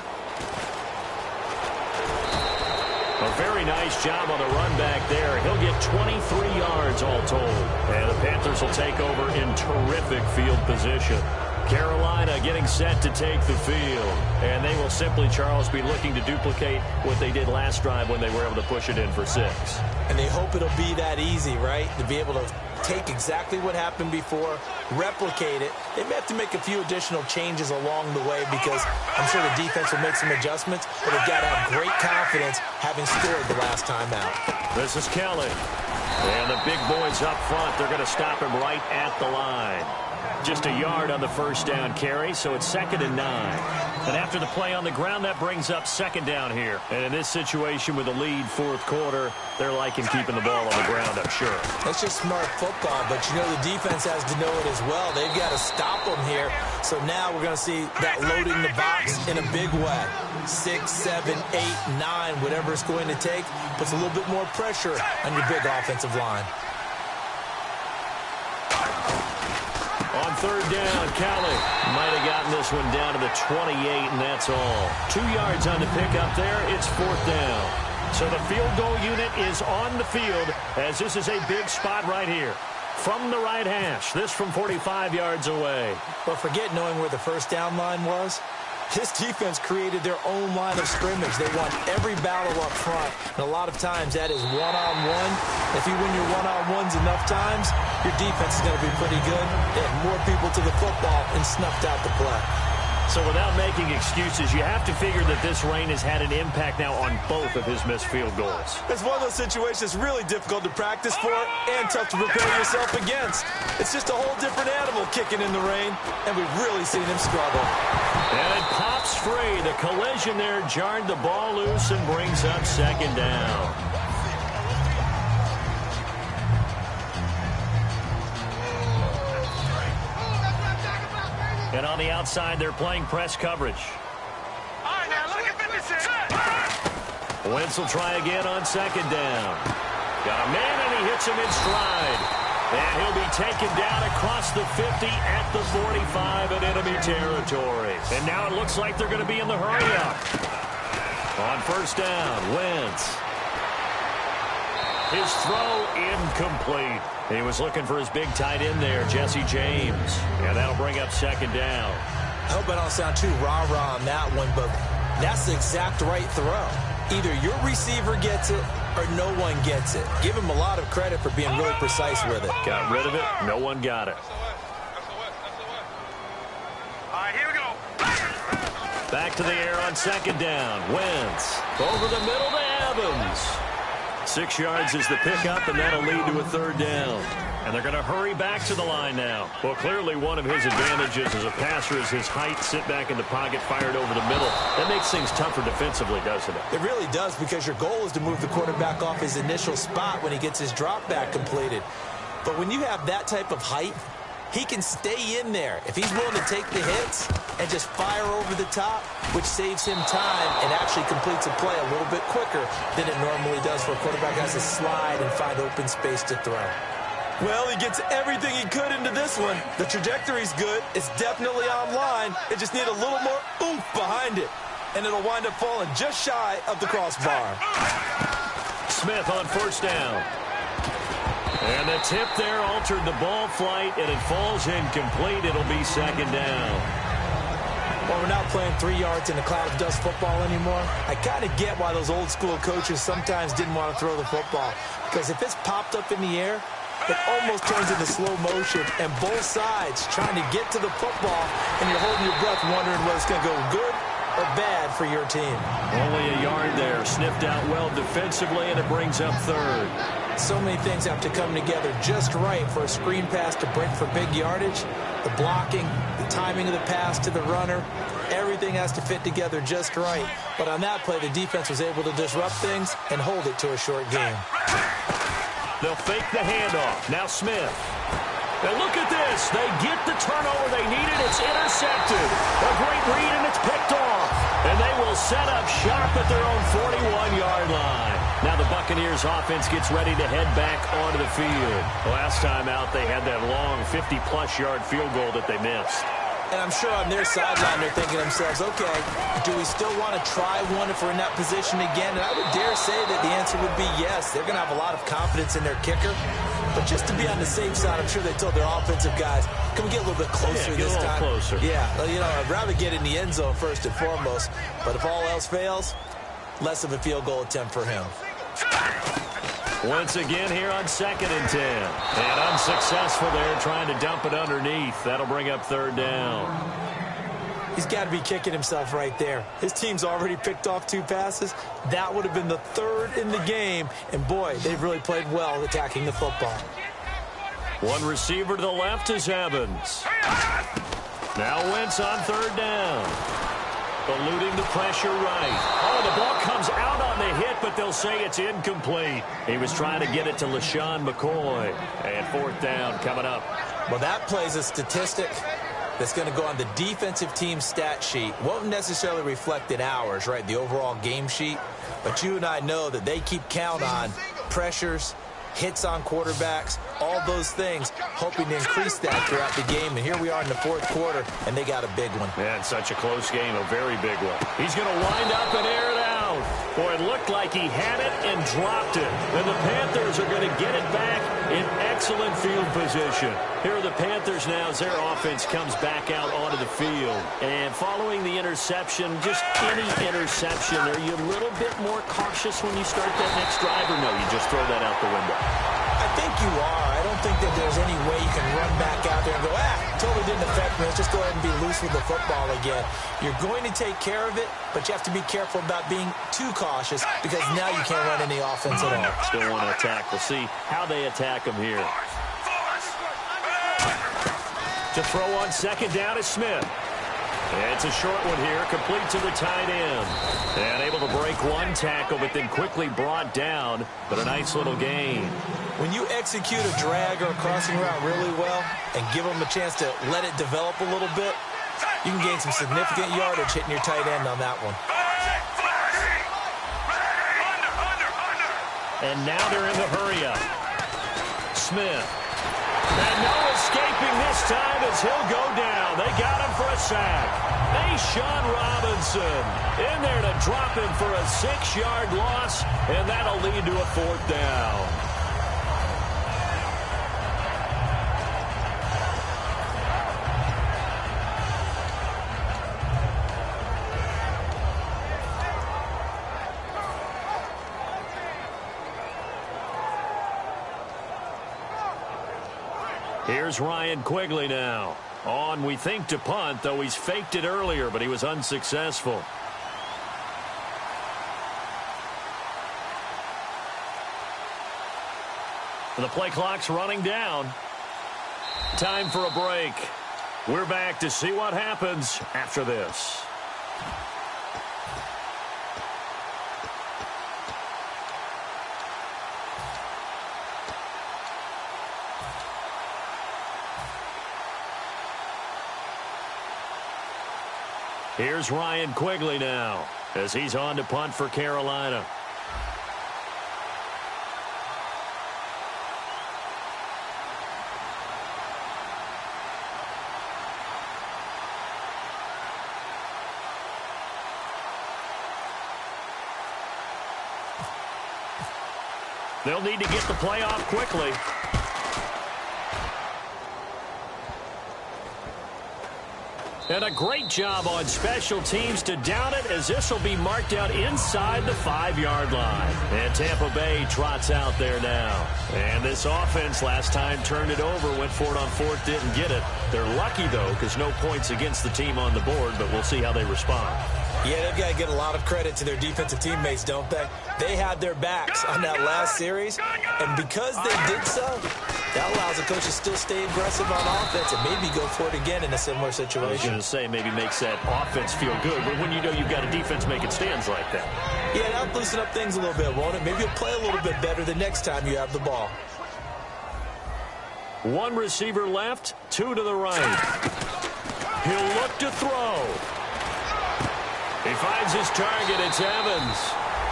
A very nice job on the run back there. He'll get 23 yards all told. And the Panthers will take over in terrific field position. Carolina getting set to take the field. And they will simply, Charles, be looking to duplicate what they did last drive when they were able to push it in for 6. And they hope it'll be that easy, right? To be able to take exactly what happened before, replicate it. They may have to make a few additional changes along the way because I'm sure the defense will make some adjustments, but they've got to have great confidence having scored the last time out. This is Kelly. And the big boys up front, they're going to stop him right at the line. Just a yard on the first down carry, so it's 2nd and 9. And after the play on the ground, that brings up 2nd down here. And in this situation with a lead 4th quarter, they're liking keeping the ball on the ground, I'm sure. That's just smart football, but you know the defense has to know it as well. They've got to stop them here. So now we're going to see that loading the box in a big way. 6, 7, 8, 9, whatever it's going to take, puts a little bit more pressure on your big offensive line. On 3rd down, Kelly might have gotten this one down to the 28, and that's all. 2 yards on the pickup there. It's 4th down. So the field goal unit is on the field as this is a big spot right here. From the right hash, this from 45 yards away. But forget knowing where the first down line was. This defense created their own line of scrimmage. They won every battle up front, and a lot of times that is one-on-one. If you win your one-on-ones enough times, your defense is going to be pretty good. They had more people to the football and snuffed out the play. So without making excuses, you have to figure that this rain has had an impact now on both of his missed field goals. It's one of those situations really difficult to practice for and tough to prepare yourself against. It's just a whole different animal kicking in the rain, and we've really seen him struggle. And it pops free. The collision there jarred the ball loose and brings up 2nd down. And on the outside, they're playing press coverage. All right, now look at 56. Wentz will try again on 2nd down. Got a man, and he hits him in stride. And he'll be taken down across the 50 at the 45 in enemy territory. And now it looks like they're going to be in the hurry-up. On 1st down, Wentz. His throw incomplete. He was looking for his big tight end there, Jesse James. And that'll bring up 2nd down. I hope I don't sound too rah-rah on that one, but that's the exact right throw. Either your receiver gets it or no one gets it. Give him a lot of credit for being really precise with it. Got rid of it. No one got it. All right, here we go. Back to the air on 2nd down. Wentz over the middle to Evans. 6 yards is the pickup, and that'll lead to a third down. And they're going to hurry back to the line now. Well, clearly one of his advantages as a passer is his height, sit back in the pocket, fired over the middle. That makes things tougher defensively, doesn't it? It really does, because your goal is to move the quarterback off his initial spot when he gets his drop back completed. But when you have that type of height, he can stay in there if he's willing to take the hits and just fire over the top, which saves him time and actually completes a play a little bit quicker than it normally does, where a quarterback has to slide and find open space to throw. Well, he gets everything he could into this one. The trajectory's good. It's definitely online. It just needs a little more oomph behind it, and it'll wind up falling just shy of the crossbar. Smith on first down. And the tip there altered the ball flight, and it falls incomplete. It'll be second down. Well, we're not playing 3 yards in a cloud of dust football anymore. I kind of get why those old school coaches sometimes didn't want to throw the football, because if it's popped up in the air, it almost turns into slow motion, and both sides trying to get to the football, and you're holding your breath wondering whether it's going to go good or bad for your team. Only a yard there. Sniffed out well defensively, and it brings up third. So many things have to come together just right for a screen pass to break for big yardage. The blocking, the timing of the pass to the runner, everything has to fit together just right. But on that play, the defense was able to disrupt things and hold it to a short game. They'll fake the handoff. Now Smith. And look at this. They get the turnover they needed. It's intercepted. A great read, and it's picked off. And they will set up shop at their own 41-yard line. Now the Buccaneers offense gets ready to head back onto the field. Last time out, they had that long 50-plus yard field goal that they missed. And I'm sure on their sideline they're thinking to themselves, okay, do we still want to try one if we're in that position again? And I would dare say that the answer would be yes. They're going to have a lot of confidence in their kicker. But just to be on the safe side, I'm sure they told their offensive guys, can we get a little bit closer this time? Closer. Yeah, well, you know, I'd rather get in the end zone first and foremost. But if all else fails, less of a field goal attempt for him. Once again here on 2nd and 10. And unsuccessful there, trying to dump it underneath. That'll bring up third down. He's got to be kicking himself right there. His team's already picked off 2 passes. That would have been the 3rd in the game. And, boy, they've really played well attacking the football. One receiver to the left is Evans. Now Wentz on third down. Eluding the pressure right. Oh, the ball comes out on the hit, but they'll say it's incomplete. He was trying to get it to LaShawn McCoy. And fourth down coming up. Well, that plays a statistic that's going to go on the defensive team stat sheet. Won't necessarily reflect in ours, right, the overall game sheet. But you and I know that they keep count on pressures, hits on quarterbacks, all those things, hoping to increase that throughout the game. And here we are in the 4th quarter, and they got a big one. Man, such a close game, a very big one. He's going to wind up and air it out. Boy, it looked like he had it and dropped it. And the Panthers are going to get it back in excellent field position. Here are the Panthers now as their offense comes back out onto the field. And following the interception, just any interception, are you a little bit more cautious when you start that next drive, or no, you just throw that out the window? I think you are. I don't think that there's any way you can run back out there and go, totally didn't affect me. Let's just go ahead and be loose with the football again. You're going to take care of it, but you have to be careful about being too cautious, because now you can't run any offense at all. Still want to attack. We'll see how they attack him here. To throw on second down is Smith. It's a short one here, complete to the tight end. And able to break one tackle, but then quickly brought down. But a nice little gain. When you execute a drag or a crossing route really well and give them a chance to let it develop a little bit, you can gain some significant yardage hitting your tight end on that one. And now they're in the hurry-up. Smith. And no escaping this time as he'll go down. They got him for a sack. Sean Robinson in there to drop him for a 6-yard loss, and that'll lead to a fourth down. Here's Ryan Quigley now. On, we think, to punt, though he's faked it earlier, but he was unsuccessful. The play clock's running down. Time for a break. We're back to see what happens after this. Here's Ryan Quigley now as he's on to punt for Carolina. They'll need to get the play off quickly. And a great job on special teams to down it, as this will be marked out inside the 5-yard line. And Tampa Bay trots out there now. And this offense last time turned it over, went for it on fourth, didn't get it. They're lucky, though, because no points against the team on the board, but we'll see how they respond. Yeah, they've got to get a lot of credit to their defensive teammates, don't they? They had their backs on that last series, and because they did so, that allows the coach to still stay aggressive on offense and maybe go for it again in a similar situation. I was going to say maybe makes that offense feel good, but when you know you've got a defense making stands like that. Yeah, that'll loosen up things a little bit, won't it? Maybe you'll play a little bit better the next time you have the ball. One receiver left, two to the right. He'll look to throw. He finds his target. It's Evans.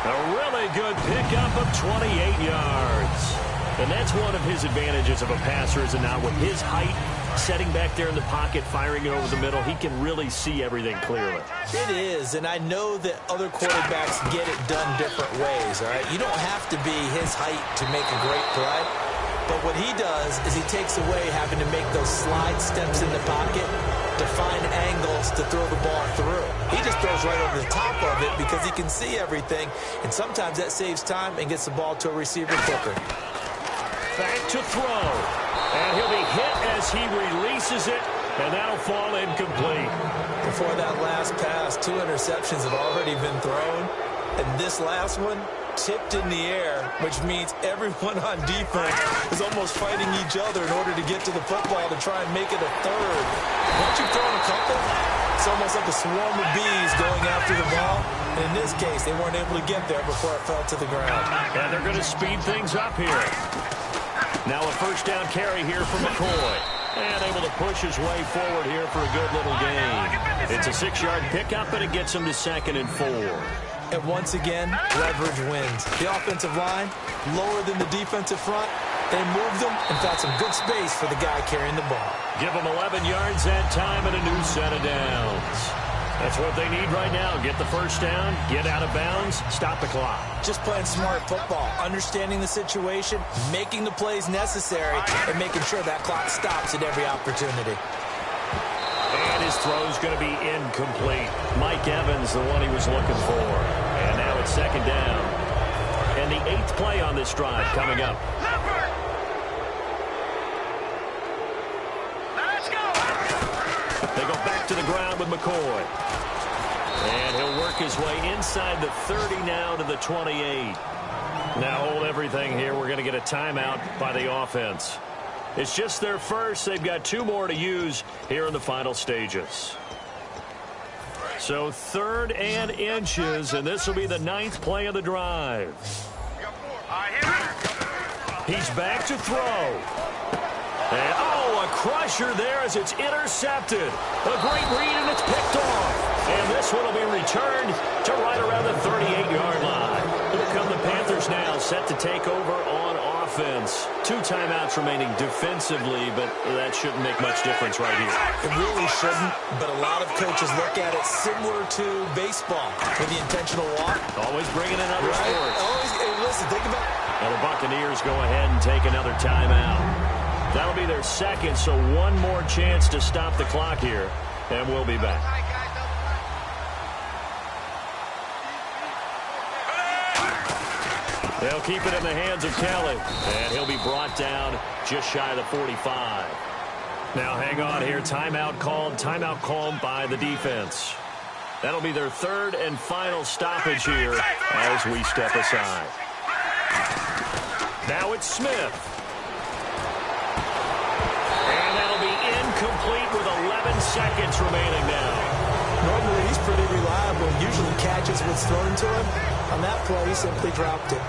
A really good pickup of 28 yards. And that's one of his advantages of a passer, is not with his height, setting back there in the pocket, firing it over the middle. He can really see everything clearly. It is, and I know that other quarterbacks get it done different ways, all right? You don't have to be his height to make a great play. But what he does is he takes away having to make those slide steps in the pocket to find angles to throw the ball through. He just throws right over the top of it because he can see everything, and sometimes that saves time and gets the ball to a receiver quicker. Back to throw, and he'll be hit as he releases it, and that'll fall incomplete. Before that last pass, 2 interceptions have already been thrown, and this last one tipped in the air, which means everyone on defense is almost fighting each other in order to get to the football to try and make it a third. Once you've thrown a couple, it's almost like a swarm of bees going after the ball. And in this case, they weren't able to get there before it fell to the ground. And they're going to speed things up here. Now a first down carry here for McCoy. And able to push his way forward here for a good little gain. It's a 6-yard pickup, and it gets him to 2nd and 4. And once again, leverage wins. The offensive line, lower than the defensive front. They moved them and found some good space for the guy carrying the ball. Give them 11 yards that time and a new set of downs. That's what they need right now. Get the first down, get out of bounds, stop the clock. Just playing smart football, understanding the situation, making the plays necessary, and making sure that clock stops at every opportunity. And his throw's going to be incomplete. Mike Evans, the one he was looking for. And now it's 2nd down. And the 8th play on this drive coming up. Let's go. They go back to the ground with McCoy. And he'll work his way inside the 30 now to the 28. Now hold everything here. We're going to get a timeout by the offense. It's just their first. They've got 2 more to use here in the final stages. So 3rd and inches, and this will be the 9th play of the drive. He's back to throw. And, a crusher there as it's intercepted. A great read, and it's picked off. And this one will be returned to right around the 38-yard line. Here come the Panthers now, set to take over on offense. 2 timeouts remaining defensively, but that shouldn't make much difference right here. It really shouldn't, but a lot of coaches look at it similar to baseball with the intentional walk. Always bringing in other sports. Always, hey, listen, think about it. Now the Buccaneers go ahead and take another timeout. That'll be their 2nd, so 1 more chance to stop the clock here, and we'll be back. They'll keep it in the hands of Kelly, and he'll be brought down just shy of the 45. Now hang on here. Timeout called by the defense. That'll be their 3rd and final stoppage here as we step aside. Now it's Smith. seconds remaining now. Normally, he's pretty reliable. Usually catches what's thrown to him. On that play, he simply dropped it.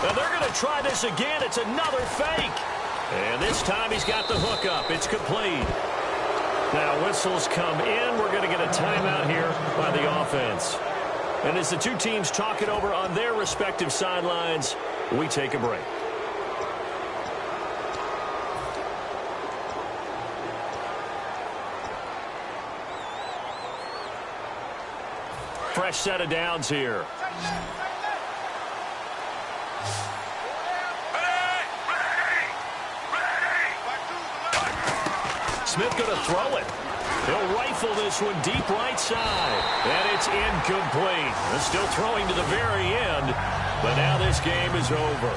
And they're going to try this again. It's another fake. And this time he's got the hook up. It's complete. Now whistles come in. We're going to get a timeout here by the offense. And as the two teams talk it over on their respective sidelines, we take a break. Fresh set of downs here. Smith going to throw it. He'll rifle this one deep right side. And it's incomplete. They're still throwing to the very end. But now this game is over.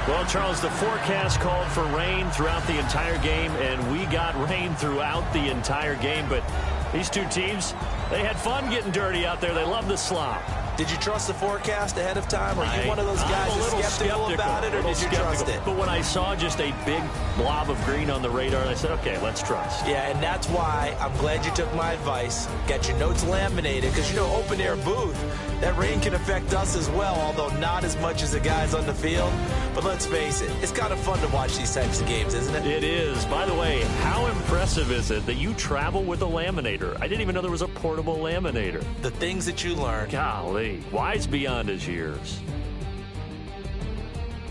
Well, Charles, the forecast called for rain throughout the entire game, and we got rain throughout the entire game. But these two teams, they had fun getting dirty out there. They love the slop. Did you trust the forecast ahead of time? Are you one of those guys that's skeptical about it, or did you trust it? But when I saw just a big blob of green on the radar, I said, okay, let's trust. Yeah, and that's why I'm glad you took my advice. Got your notes laminated, because, you know, open-air booth, that rain can affect us as well, although not as much as the guys on the field. But let's face it, it's kind of fun to watch these types of games, isn't it? It is. By the way, how impressive is it that you travel with a laminator? I didn't even know there was a portable laminator. The things that you learn. Golly, wise beyond his years.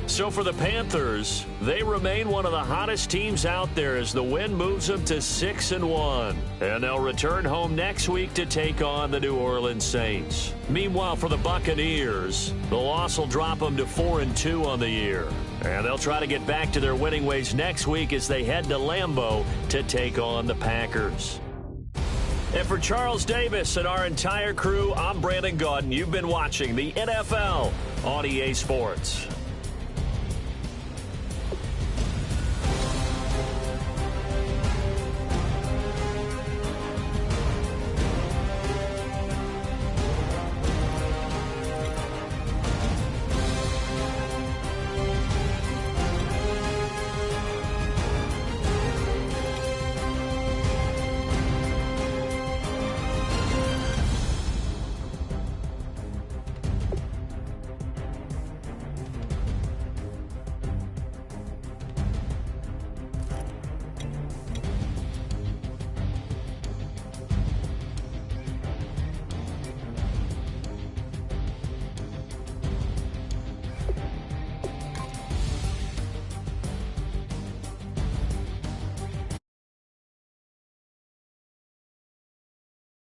So for the Panthers, they remain one of the hottest teams out there as the win moves them to 6-1. And they'll return home next week to take on the New Orleans Saints. Meanwhile, for the Buccaneers, the loss will drop them to 4-2 on the year. And they'll try to get back to their winning ways next week as they head to Lambeau to take on the Packers. And for Charles Davis and our entire crew, I'm Brandon Gaudin. You've been watching the NFL on EA Sports.